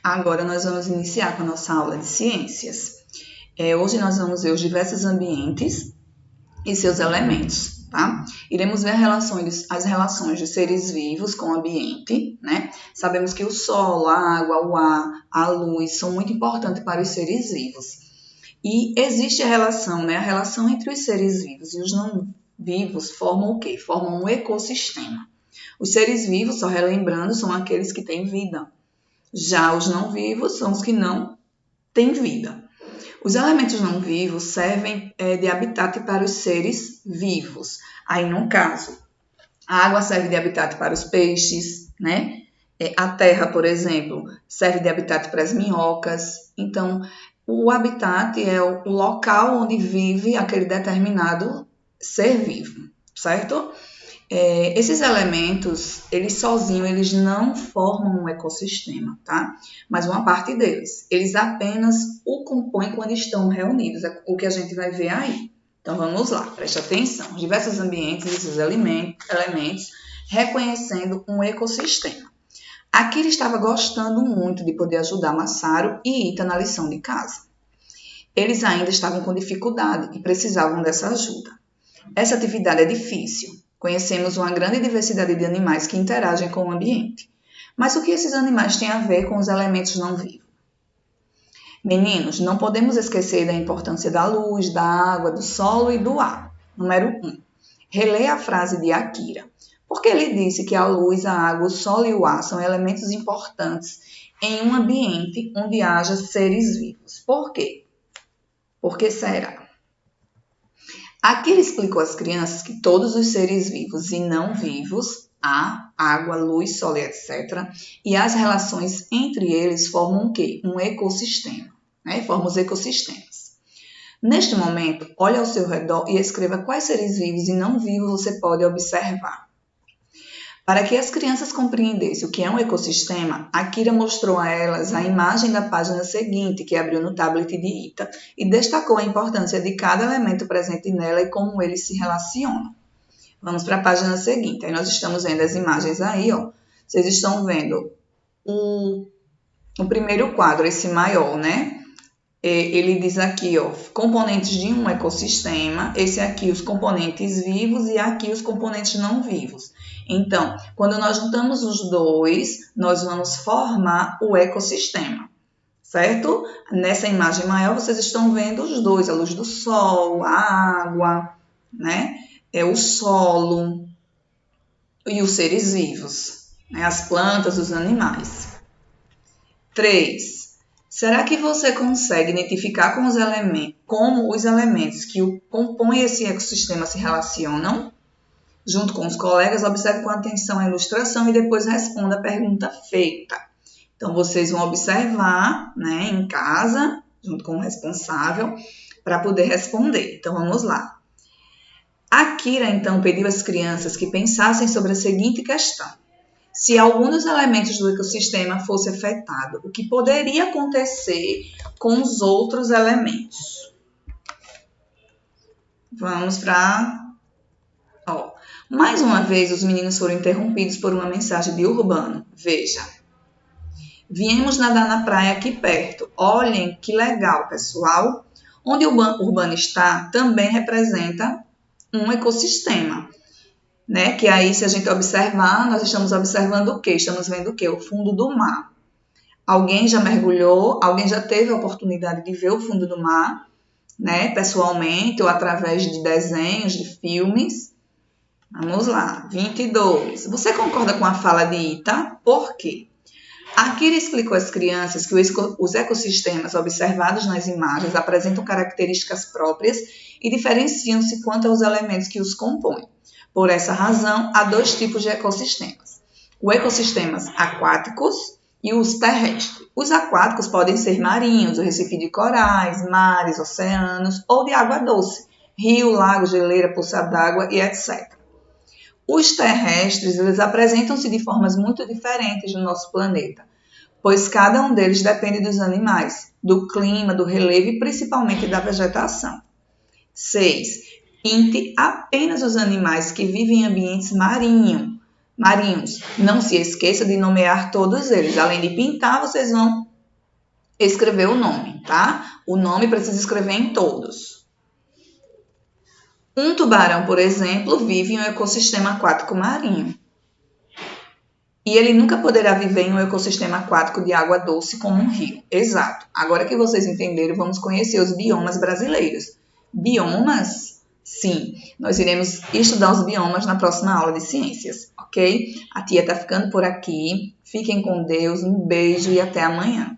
Agora nós vamos iniciar com a nossa aula de ciências. Hoje nós vamos ver os diversos ambientes e seus elementos, tá? Iremos ver as relações de seres vivos com o ambiente, né? Sabemos que o solo, a água, o ar, a luz são muito importantes para os seres vivos. E existe a relação, né? A relação entre os seres vivos e os não vivos formam o quê? Formam um ecossistema. Os seres vivos, só relembrando, são aqueles que têm vida. Já os não vivos são os que não têm vida. Os elementos não vivos servem de habitat para os seres vivos. Aí, no caso, a água serve de habitat para os peixes, né? A terra, por exemplo, serve de habitat para as minhocas. Então, o habitat é o local onde vive aquele determinado ser vivo, certo? Esses elementos, eles sozinhos, eles não formam um ecossistema, tá? Mas uma parte deles, eles apenas o compõem quando estão reunidos, é o que a gente vai ver aí. Então, vamos lá, preste atenção. Diversos ambientes e seus elementos reconhecendo um ecossistema. Akira estava gostando muito de poder ajudar Masaru e Ita na lição de casa. Eles ainda estavam com dificuldade e precisavam dessa ajuda. Essa atividade é difícil. Conhecemos uma grande diversidade de animais que interagem com o ambiente. Mas o que esses animais têm a ver com os elementos não vivos? Meninos, não podemos esquecer da importância da luz, da água, do solo e do ar. Número 1. Releia a frase de Akira. Porque ele disse que a luz, a água, o solo e o ar são elementos importantes em um ambiente onde haja seres vivos. Por quê? Por que será? Akira explicou às crianças que todos os seres vivos e não vivos, ar, água, luz, solo, etc., e as relações entre eles formam o quê? Um ecossistema, né? Formam os ecossistemas. Neste momento, olhe ao seu redor e escreva quais seres vivos e não vivos você pode observar. Para que as crianças compreendessem o que é um ecossistema, Akira mostrou a elas a imagem da página seguinte, que abriu no tablet de Ita, e destacou a importância de cada elemento presente nela e como eles se relacionam. Vamos para a página seguinte. Aí nós estamos vendo as imagens aí, ó. Vocês estão vendo o primeiro quadro, esse maior, né? Ele diz aqui, ó, componentes de um ecossistema, esse aqui os componentes vivos e aqui os componentes não vivos. Então, quando nós juntamos os dois, nós vamos formar o ecossistema, certo? Nessa imagem maior, vocês estão vendo os dois, a luz do sol, a água, né? O solo e os seres vivos, né? As plantas, os animais. 3. Será que você consegue identificar como os elementos que compõem esse ecossistema se relacionam? Junto com os colegas, observe com atenção a ilustração e depois responda a pergunta feita. Então, vocês vão observar, né, em casa, junto com o responsável, para poder responder. Então, vamos lá. Akira, então, pediu às crianças que pensassem sobre a seguinte questão. Se algum dos elementos do ecossistema fosse afetado, o que poderia acontecer com os outros elementos? Vamos para... Mais uma vez, os meninos foram interrompidos por uma mensagem de Urbano. Veja. Viemos nadar na praia aqui perto. Olhem que legal, pessoal. Onde o Urbano está também representa um ecossistema. Né? Que aí, se a gente observar, nós estamos observando o quê? Estamos vendo o quê? O fundo do mar. Alguém já mergulhou? Alguém já teve a oportunidade de ver o fundo do mar, né? Pessoalmente ou através de desenhos, de filmes? Vamos lá. 22. Você concorda com a fala de Ita? Por quê? Akira explicou às crianças que os ecossistemas observados nas imagens apresentam características próprias e diferenciam-se quanto aos elementos que os compõem. Por essa razão, há dois tipos de ecossistemas. Os ecossistemas aquáticos e os terrestres. Os aquáticos podem ser marinhos, o recife de corais, mares, oceanos ou de água doce, rio, lago, geleira, poça d'água e etc. Os terrestres, eles apresentam-se de formas muito diferentes no nosso planeta, pois cada um deles depende dos animais, do clima, do relevo e principalmente da vegetação. 6. Pinte apenas os animais que vivem em ambientes marinhos. Não se esqueça de nomear todos eles. Além de pintar, vocês vão escrever o nome, tá? O nome precisa escrever em todos. Um tubarão, por exemplo, vive em um ecossistema aquático marinho. E ele nunca poderá viver em um ecossistema aquático de água doce como um rio. Exato. Agora que vocês entenderam, vamos conhecer os biomas brasileiros. Biomas? Sim, nós iremos estudar os biomas na próxima aula de ciências, ok? A tia tá ficando por aqui. Fiquem com Deus, um beijo e até amanhã.